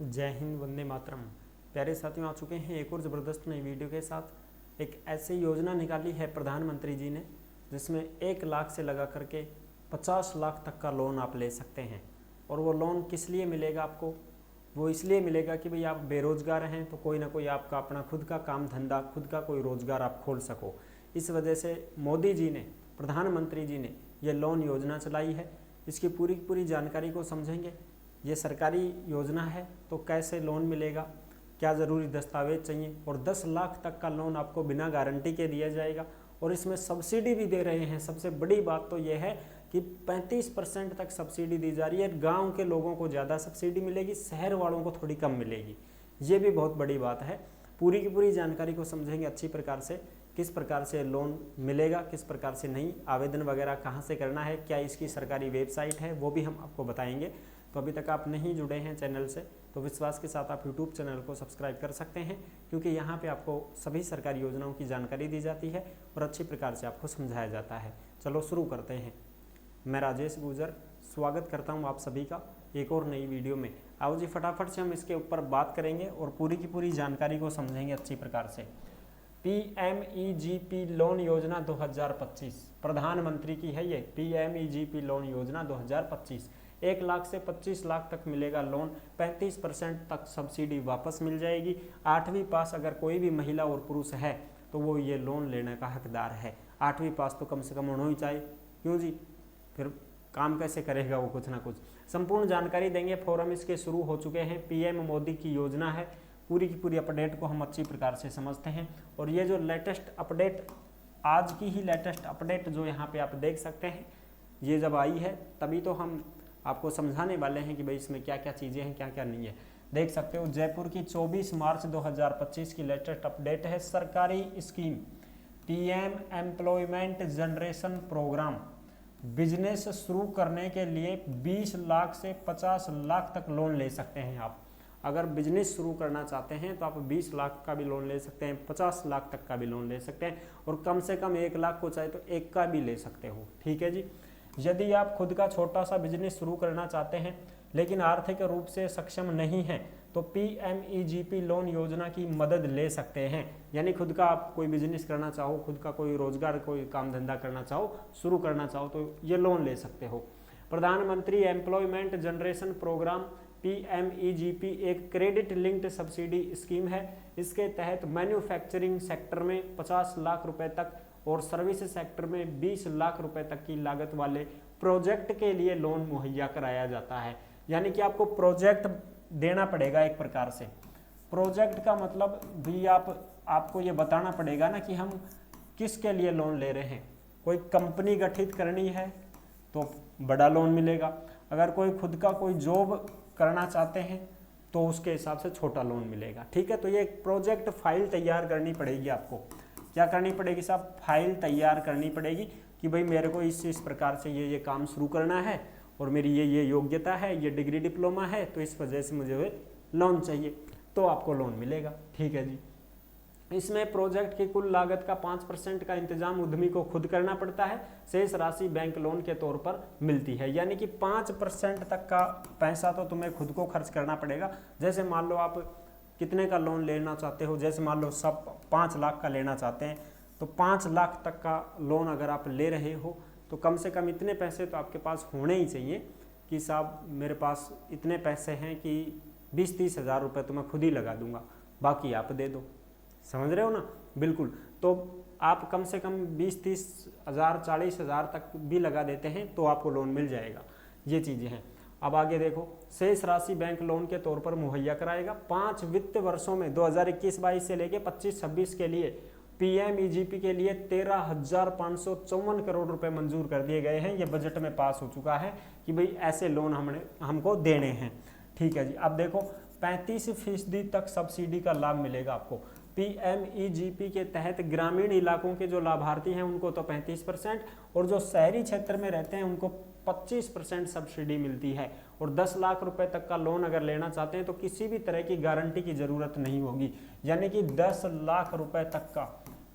जय हिंद, वंदे मातरम। प्यारे साथियों, आ चुके हैं एक और ज़बरदस्त नई वीडियो के साथ। एक ऐसी योजना निकाली है प्रधानमंत्री जी ने जिसमें 1 लाख से लगा करके 50 लाख तक का लोन आप ले सकते हैं। और वो लोन किस लिए मिलेगा आपको? वो इसलिए मिलेगा कि भाई आप बेरोजगार हैं तो कोई ना कोई आपका अपना खुद का काम धंधा, खुद का कोई रोजगार आप खोल सको। इस वजह से मोदी जी ने, प्रधानमंत्री जी ने ये लोन योजना चलाई है। इसकी पूरी की पूरी जानकारी को समझेंगे। ये सरकारी योजना है तो कैसे लोन मिलेगा, क्या ज़रूरी दस्तावेज चाहिए, और 10 लाख तक का लोन आपको बिना गारंटी के दिया जाएगा। और इसमें सब्सिडी भी दे रहे हैं। सबसे बड़ी बात तो यह है कि 35% तक सब्सिडी दी जा रही है। गांव के लोगों को ज़्यादा सब्सिडी मिलेगी, शहर वालों को थोड़ी कम मिलेगी। ये भी बहुत बड़ी बात है। पूरी की पूरी जानकारी को समझेंगे अच्छी प्रकार से। किस प्रकार से लोन मिलेगा, किस प्रकार से नहीं, आवेदन वगैरह कहाँ से करना है, क्या इसकी सरकारी वेबसाइट है, वो भी हम आपको बताएंगे। तो अभी तक आप नहीं जुड़े हैं चैनल से तो विश्वास के साथ आप यूट्यूब चैनल को सब्सक्राइब कर सकते हैं, क्योंकि यहाँ पे आपको सभी सरकारी योजनाओं की जानकारी दी जाती है और अच्छी प्रकार से आपको समझाया जाता है। चलो शुरू करते हैं। मैं राजेश गुजर स्वागत करता हूँ आप सभी का एक और नई वीडियो में। आओ जी, फटाफट से हम इसके ऊपर बात करेंगे और पूरी की पूरी जानकारी को समझेंगे अच्छी प्रकार से। PMEGP लोन योजना 2025 प्रधानमंत्री की है। ये PMEGP लोन योजना 2025 1 लाख से 25 लाख तक मिलेगा लोन। 35% तक सब्सिडी वापस मिल जाएगी। 8वीं पास अगर कोई भी महिला और पुरुष है तो वो ये लोन लेने का हकदार है। 8वीं पास तो कम से कम होना ही चाहिए, क्यों जी, फिर काम कैसे करेगा वो, कुछ ना कुछ। संपूर्ण जानकारी देंगे। फॉर्म इसके शुरू हो चुके हैं। PM मोदी की योजना है। पूरी की पूरी अपडेट को हम अच्छी प्रकार से समझते हैं। और ये जो लेटेस्ट अपडेट, आज की ही लेटेस्ट अपडेट जो यहाँ पे आप देख सकते हैं, ये जब आई है तभी तो हम आपको समझाने वाले हैं कि भाई इसमें क्या क्या चीज़ें हैं, क्या क्या नहीं है। देख सकते हो, जयपुर की 24 मार्च 2025 की लेटेस्ट अपडेट है। सरकारी scheme PM employment generation program. Business शुरू करने के लिए 20 लाख से 50 लाख तक लोन ले सकते हैं आप। अगर बिजनेस शुरू करना चाहते हैं तो आप 20 लाख का भी लोन ले सकते हैं, 50 लाख तक का भी लोन ले सकते हैं, और कम से कम 1 लाख को चाहे तो 1 का भी ले सकते हो। ठीक है जी। यदि आप खुद का छोटा सा बिजनेस शुरू करना चाहते हैं लेकिन आर्थिक रूप से सक्षम नहीं हैं तो PMEGP लोन योजना की मदद ले सकते हैं। यानी खुद का आप कोई बिजनेस करना चाहो, खुद का कोई रोजगार, कोई काम धंधा करना चाहो, शुरू करना चाहो तो ये लोन ले सकते हो। प्रधानमंत्री एम्प्लॉयमेंट जनरेशन प्रोग्राम PMEGP एक क्रेडिट लिंक्ड सब्सिडी स्कीम है। इसके तहत मैन्युफैक्चरिंग सेक्टर में 50 लाख रुपए तक और सर्विस सेक्टर में 20 लाख रुपए तक की लागत वाले प्रोजेक्ट के लिए लोन मुहैया कराया जाता है। यानी कि आपको प्रोजेक्ट देना पड़ेगा एक प्रकार से। प्रोजेक्ट का मतलब भी आपको ये बताना पड़ेगा ना कि हम किसके लिए लोन ले रहे हैं। कोई कंपनी गठित करनी है तो बड़ा लोन मिलेगा। अगर कोई खुद का कोई जॉब करना चाहते हैं तो उसके हिसाब से छोटा लोन मिलेगा। ठीक है, तो ये एक प्रोजेक्ट फाइल तैयार करनी पड़ेगी आपको। क्या करनी पड़ेगी साहब? फाइल तैयार करनी पड़ेगी कि भाई मेरे को इस प्रकार से ये काम शुरू करना है और मेरी ये योग्यता है, ये डिग्री डिप्लोमा है, तो इस वजह से मुझे लोन चाहिए, तो आपको लोन मिलेगा। ठीक है जी। इसमें प्रोजेक्ट की कुल लागत का 5% का इंतजाम उद्यमी को खुद करना पड़ता है। शेष राशि बैंक लोन के तौर पर मिलती है। यानी कि 5% तक का पैसा तो तुम्हें खुद को खर्च करना पड़ेगा। जैसे मान लो आप कितने का लोन लेना चाहते हो, जैसे मान लो सब 5 लाख का लेना चाहते हैं तो 5 लाख तक का लोन अगर आप ले रहे हो तो कम से कम इतने पैसे तो आपके पास होने ही चाहिए कि साहब मेरे पास इतने पैसे हैं कि 20-30 हज़ार रुपये तो मैं खुद ही लगा दूंगा, बाकी आप दे दो। समझ रहे हो ना? बिल्कुल। तो आप कम से कम 20-30 हज़ार, 40 हज़ार तक भी लगा देते हैं तो आपको लोन मिल जाएगा। ये चीज़ें हैं। अब आगे देखो, शेष राशि बैंक लोन के तौर पर मुहैया कराएगा। 5 वित्त वर्षों में 2021-22 से लेके 25-26 के लिए PMEGP के लिए 13,554 करोड़ रुपए मंजूर कर दिए गए हैं। ये बजट में पास हो चुका है कि भाई ऐसे लोन हमको देने हैं। ठीक है जी। अब देखो, 35% तक सब्सिडी का लाभ मिलेगा आपको। PMEGP के तहत ग्रामीण इलाकों के जो लाभार्थी हैं उनको तो 35% और जो शहरी क्षेत्र में रहते हैं उनको 25% सब्सिडी मिलती है। और 10 लाख रुपए तक का लोन अगर लेना चाहते हैं तो किसी भी तरह की गारंटी की जरूरत नहीं होगी। यानी कि 10 लाख रुपए तक का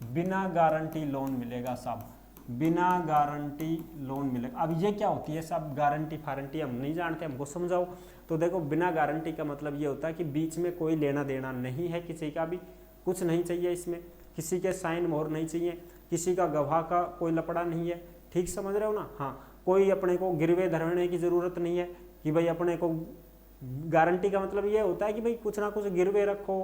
बिना गारंटी लोन मिलेगा साहब। बिना गारंटी लोन मिलेगा। अब ये क्या होती है सब, गारंटी फारंटी हम नहीं जानते, हमको समझाओ। तो देखो बिना गारंटी का मतलब ये होता है कि बीच में कोई लेना देना नहीं है, किसी का भी कुछ नहीं चाहिए इसमें, किसी के साइन मोहर नहीं चाहिए, किसी का गवाह का कोई लपड़ा नहीं है, ठीक समझ रहे हो ना। हाँ, कोई अपने को गिरवे धरने की जरूरत नहीं है कि भाई अपने को, गारंटी का मतलब ये होता है कि भाई कुछ ना कुछ गिरवे रखो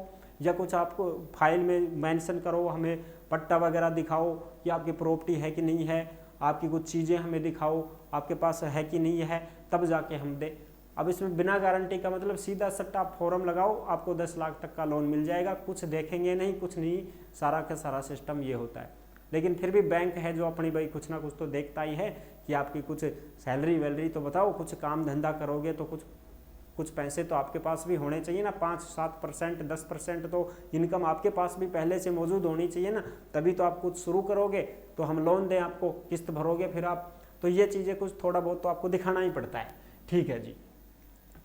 या कुछ आपको फाइल में मेंशन करो, हमें पट्टा वगैरह दिखाओ कि आपकी प्रॉपर्टी है कि नहीं है, आपकी कुछ चीज़ें हमें दिखाओ आपके पास है कि नहीं है, तब जाके हम दे। अब इसमें बिना गारंटी का मतलब सीधा सट्टा फॉर्म लगाओ, आपको 10 लाख तक का लोन मिल जाएगा, कुछ देखेंगे नहीं, कुछ नहीं, सारा का सारा सिस्टम ये होता है। लेकिन फिर भी बैंक है जो अपनी भाई कुछ ना कुछ तो देखता ही है कि आपकी कुछ सैलरी वैलरी तो बताओ, कुछ काम धंधा करोगे तो कुछ पैसे तो आपके पास भी होने चाहिए ना, 5-7%, 10% तो इनकम आपके पास भी पहले से मौजूद होनी चाहिए ना, तभी तो आप कुछ शुरू करोगे, तो हम लोन दें आपको, किस्त भरोगे फिर आप, तो ये चीज़ें कुछ थोड़ा बहुत तो आपको दिखाना ही पड़ता है, ठीक है जी।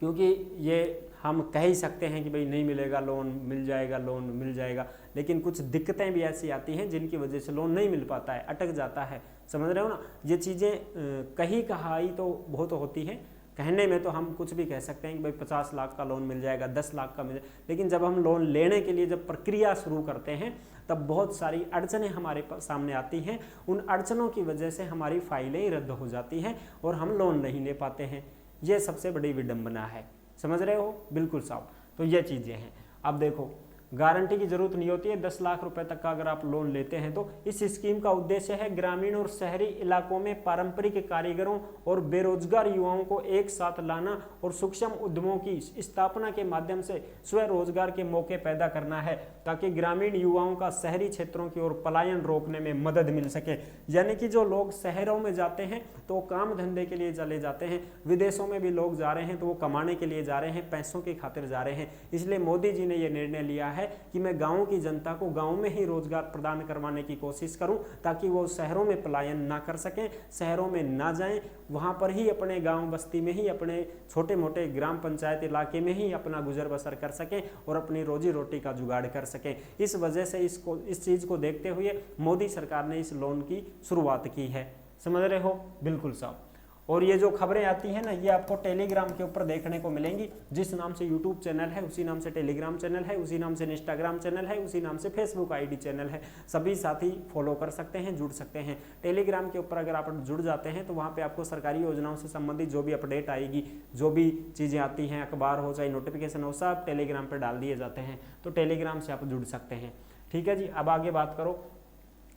क्योंकि ये हम कह ही सकते हैं कि भाई नहीं मिलेगा लोन, मिल जाएगा लोन, मिल जाएगा, लेकिन कुछ दिक्कतें भी ऐसी आती हैं जिनकी वजह से लोन नहीं मिल पाता है, अटक जाता है, समझ रहे हो ना। ये चीज़ें कही कहाई तो बहुत होती हैं, कहने में तो हम कुछ भी कह सकते हैं कि भाई 50 लाख का लोन मिल जाएगा, 10 लाख का मिल जाएगा, लेकिन जब हम लोन लेने के लिए जब प्रक्रिया शुरू करते हैं तब बहुत सारी अड़चनें हमारे सामने आती हैं। उन अड़चनों की वजह से हमारी फाइलें रद्द हो जाती हैं और हम लोन नहीं ले पाते हैं। ये सबसे बड़ी विडंबना है, समझ रहे हो, बिल्कुल साफ। तो ये चीज़ें हैं। अब देखो गारंटी की जरूरत नहीं होती है, 10 लाख रुपए तक का अगर आप लोन लेते हैं तो इस स्कीम का उद्देश्य है ग्रामीण और शहरी इलाकों में पारंपरिक कारीगरों और बेरोजगार युवाओं को एक साथ लाना और सूक्ष्म उद्यमों की स्थापना के माध्यम से स्वरोजगार के मौके पैदा करना है, ताकि ग्रामीण युवाओं का शहरी क्षेत्रों की ओर पलायन रोकने में मदद मिल सके। यानी कि जो लोग शहरों में जाते हैं तो काम धंधे के लिए चले जाते हैं, विदेशों में भी लोग जा रहे हैं तो वो कमाने के लिए जा रहे हैं, पैसों की खातिर जा रहे हैं। इसलिए मोदी जी ने यह निर्णय लिया है कि मैं गांव की जनता को गांव में ही रोजगार प्रदान करवाने की कोशिश करूं, ताकि वो शहरों में पलायन ना कर सकें, शहरों में ना जाएं, वहां पर ही अपने गांव बस्ती में ही, अपने छोटे मोटे ग्राम पंचायत इलाके में ही अपना गुजर बसर कर सकें और अपनी रोजी रोटी का जुगाड़ कर सकें। इस वजह से इस चीज को देखते हुए मोदी सरकार ने इस लोन की शुरुआत की है, समझ रहे हो, बिल्कुल साहब। और ये जो खबरें आती हैं ना, ये आपको टेलीग्राम के ऊपर देखने को मिलेंगी। जिस नाम से यूट्यूब चैनल है उसी नाम से टेलीग्राम चैनल है, उसी नाम से इंस्टाग्राम चैनल है, उसी नाम से फेसबुक आईडी चैनल है। सभी साथी फॉलो कर सकते हैं, जुड़ सकते हैं। टेलीग्राम के ऊपर अगर आप जुड़ जाते हैं तो वहाँ पे आपको सरकारी योजनाओं से संबंधित जो भी अपडेट आएगी, जो भी चीज़ें आती हैं, अखबार हो चाहे नोटिफिकेशन हो, सब टेलीग्राम पर डाल दिए जाते हैं। तो टेलीग्राम से आप जुड़ सकते हैं, ठीक है जी। अब आगे बात करो,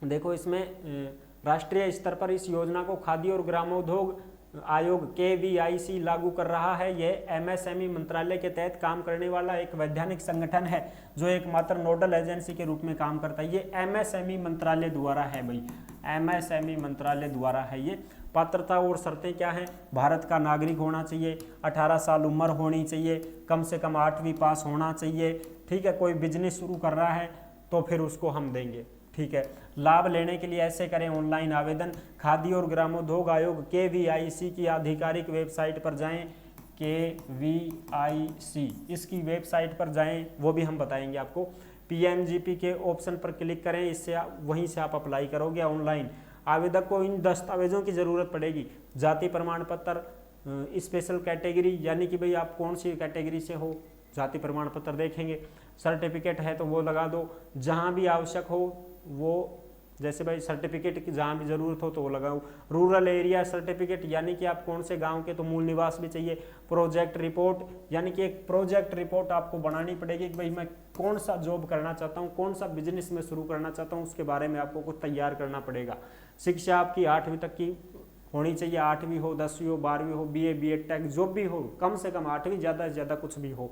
देखो इसमें राष्ट्रीय स्तर पर इस योजना को खादी और ग्रामोद्योग आयोग KVIC लागू कर रहा है। यह MSME मंत्रालय के तहत काम करने वाला एक वैधानिक संगठन है जो एकमात्र नोडल एजेंसी के रूप में काम करता है। ये MSME मंत्रालय द्वारा है भाई, MSME मंत्रालय द्वारा है ये। पात्रता और शर्तें क्या हैं? भारत का नागरिक होना चाहिए, 18 साल उम्र होनी चाहिए, कम से कम 8वीं पास होना चाहिए, ठीक है। कोई बिजनेस शुरू कर रहा है तो फिर उसको हम देंगे, ठीक है। लाभ लेने के लिए ऐसे करें ऑनलाइन आवेदन। खादी और ग्रामोद्योग आयोग KVIC की आधिकारिक वेबसाइट पर जाएं, KVIC इसकी वेबसाइट पर जाएं, वो भी हम बताएंगे आपको। PMGP के ऑप्शन पर क्लिक करें, इससे वहीं से आप अप्लाई करोगे ऑनलाइन। आवेदक को इन दस्तावेजों की ज़रूरत पड़ेगी: जाति प्रमाण पत्र, स्पेशल कैटेगरी यानी कि भाई आप कौन सी कैटेगरी से हो, जाति प्रमाण पत्र देखेंगे। सर्टिफिकेट है तो वो लगा दो, जहाँ भी आवश्यक हो वो, जैसे भाई सर्टिफिकेट की जहाँ भी ज़रूरत हो तो वो लगाओ। रूरल एरिया सर्टिफिकेट यानी कि आप कौन से गांव के, तो मूल निवास भी चाहिए। प्रोजेक्ट रिपोर्ट यानी कि एक प्रोजेक्ट रिपोर्ट आपको बनानी पड़ेगी कि भाई मैं कौन सा जॉब करना चाहता हूँ, कौन सा बिजनेस में शुरू करना चाहता हूँ, उसके बारे में आपको कुछ तैयार करना पड़ेगा। शिक्षा आपकी 8वीं तक की होनी चाहिए, 8वीं हो, 10वीं हो, 12वीं हो, BA B.Ed टेक जो भी हो, कम से कम 8वीं, ज़्यादा से ज़्यादा कुछ भी हो,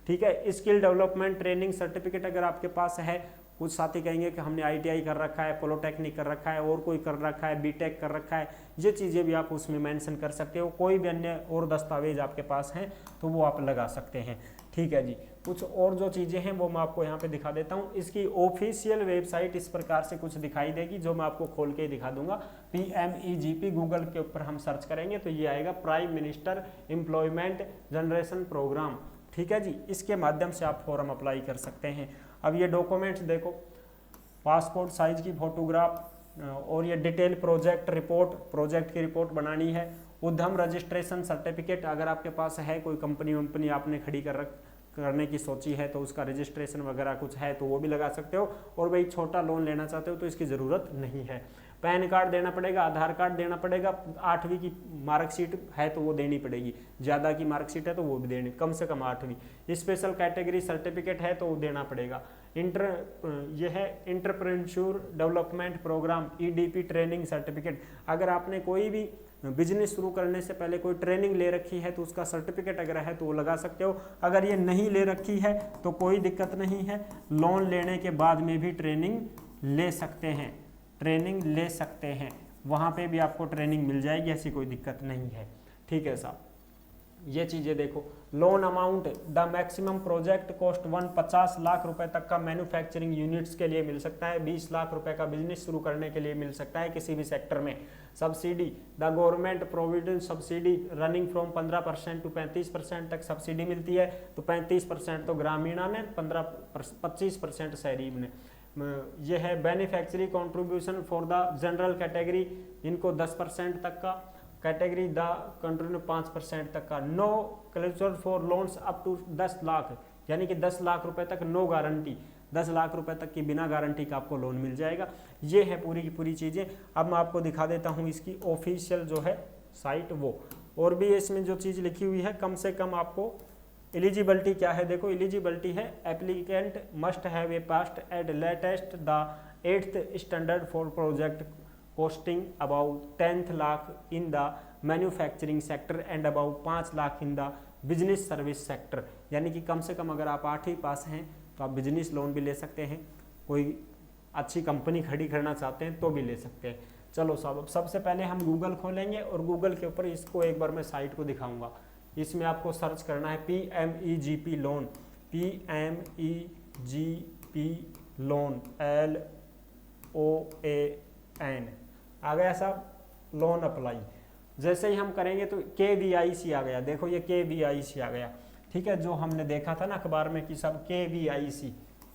ठीक है। स्किल डेवलपमेंट ट्रेनिंग सर्टिफिकेट अगर आपके पास है, कुछ साथी कहेंगे कि हमने ITI कर रखा है, पॉलिटेक्निक कर रखा है, और कोई कर रखा है, BTech कर रखा है, ये चीज़ें भी आप उसमें मेंशन कर सकते हो। कोई भी अन्य और दस्तावेज आपके पास हैं तो वो आप लगा सकते हैं, ठीक है जी। कुछ और जो चीज़ें हैं वो मैं आपको यहाँ पे दिखा देता हूँ। इसकी ऑफिशियल वेबसाइट इस प्रकार से कुछ दिखाई देगी, जो मैं आपको खोल के दिखा दूंगा। PMEGP गूगल के ऊपर हम सर्च करेंगे तो ये आएगा, prime minister employment generation program, ठीक है जी। इसके माध्यम से आप फॉर्म अप्लाई कर सकते हैं। अब ये डॉक्यूमेंट्स देखो, पासपोर्ट साइज की फोटोग्राफ, और ये डिटेल प्रोजेक्ट रिपोर्ट, प्रोजेक्ट की रिपोर्ट बनानी है। उद्यम रजिस्ट्रेशन सर्टिफिकेट, अगर आपके पास है कोई कंपनी आपने खड़ी करने की सोची है तो उसका रजिस्ट्रेशन वगैरह कुछ है तो वो भी लगा सकते हो। और भाई छोटा लोन लेना चाहते हो तो इसकी ज़रूरत नहीं है। पैन कार्ड देना पड़ेगा, आधार कार्ड देना पड़ेगा, 8वीं की मार्कशीट है तो वो देनी पड़ेगी, ज़्यादा की मार्कशीट है तो वो भी देनी, कम से कम 8वीं। स्पेशल कैटेगरी सर्टिफिकेट है तो वो देना पड़ेगा। यह है entrepreneur development program EDP training certificate, अगर आपने कोई भी बिजनेस शुरू करने से पहले कोई ट्रेनिंग ले रखी है तो उसका सर्टिफिकेट अगर है तो वो लगा सकते हो। अगर ये नहीं ले रखी है तो कोई दिक्कत नहीं है, लोन लेने के बाद में भी ट्रेनिंग ले सकते हैं, ट्रेनिंग ले सकते हैं, वहाँ पे भी आपको ट्रेनिंग मिल जाएगी, ऐसी कोई दिक्कत नहीं है। ठीक है साहब, ये चीज़ें देखो। Loan amount, the maximum project cost 50 lakh रुपए तक का मैन्युफैक्चरिंग यूनिट्स के लिए मिल सकता है, 20 लाख रुपए का बिजनेस शुरू करने के लिए मिल सकता है किसी भी सेक्टर में। Subsidy, the government provident subsidy running from 15% to 35% तक सब्सिडी मिलती है, तो 35% तो ग्रामीणा ने, 25% शहरी ने। यह है beneficiary contribution for the general category, इनको 10% तक का, कैटेगरी द कंट्रीब्यूशन 5% तक का। No collateral for loans up to 10 lakh, यानी कि 10 लाख रुपए तक नो गारंटी, 10 लाख रुपए तक की बिना गारंटी का आपको लोन मिल जाएगा। ये है पूरी की पूरी चीज़ें। अब मैं आपको दिखा देता हूँ इसकी ऑफिशियल जो है साइट वो, और भी इसमें जो चीज़ लिखी हुई है, कम से कम आपको एलिजिबिलिटी क्या है, देखो एलिजिबिलिटी है applicant must have a passed at latest the 8th standard for project costing about 10 lakh in the manufacturing sector and about 5 lakh in the business service sector, यानी कि कम से कम अगर आप 8वीं पास हैं तो आप बिजनेस लोन भी ले सकते हैं, कोई अच्छी कंपनी खड़ी करना चाहते हैं तो भी ले सकते हैं। चलो साहब, सबसे पहले हम गूगल खोलेंगे और गूगल के ऊपर इसको एक बार मैं साइट को दिखाऊंगा। इसमें आपको सर्च करना है PMEGP loan, PMEGP loan, LOAN, आ गया साहब लोन अप्लाई। जैसे ही हम करेंगे तो KVIC आ गया, देखो ये KVIC आ गया, ठीक है, जो हमने देखा था ना अखबार में कि सब KVIC,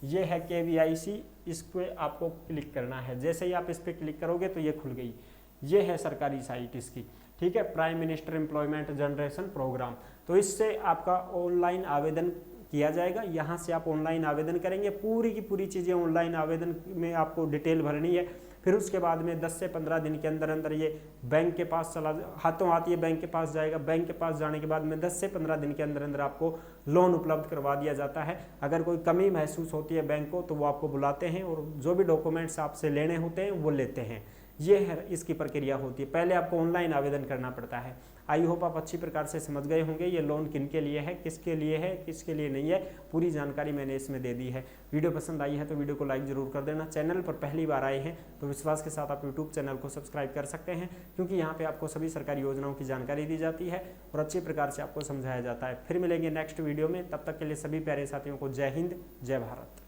ये है KVIC, इस पर आपको क्लिक करना है। जैसे ही आप इस पर क्लिक करोगे तो ये खुल गई, ये है सरकारी साइट इसकी, ठीक है, prime minister employment generation program. तो इससे आपका ऑनलाइन आवेदन किया जाएगा, यहाँ से आप ऑनलाइन आवेदन करेंगे, पूरी की पूरी चीज़ें ऑनलाइन आवेदन में आपको डिटेल भरनी है। फिर उसके बाद में 10 से 15 दिन के अंदर अंदर ये बैंक के पास हाथों हाथ ये बैंक के पास जाएगा। बैंक के पास जाने के बाद में 10 से 15 दिन के अंदर अंदर आपको लोन उपलब्ध करवा दिया जाता है। अगर कोई कमी महसूस होती है बैंक को तो वो आपको बुलाते हैं और जो भी डॉक्यूमेंट्स आपसे लेने होते हैं वो लेते हैं। ये है इसकी प्रक्रिया होती है, पहले आपको ऑनलाइन आवेदन करना पड़ता है। आई होप आप अच्छी प्रकार से समझ गए होंगे ये लोन किन के लिए है, किसके लिए है, किसके लिए नहीं है, पूरी जानकारी मैंने इसमें दे दी है। वीडियो पसंद आई है तो वीडियो को लाइक जरूर कर देना। चैनल पर पहली बार आए हैं तो विश्वास के साथ आप यूट्यूब चैनल को सब्सक्राइब कर सकते हैं, क्योंकि यहाँ पे आपको सभी सरकारी योजनाओं की जानकारी दी जाती है और अच्छी प्रकार से आपको समझाया जाता है। फिर मिलेंगे नेक्स्ट वीडियो में, तब तक के लिए सभी प्यारे साथियों को जय हिंद, जय भारत।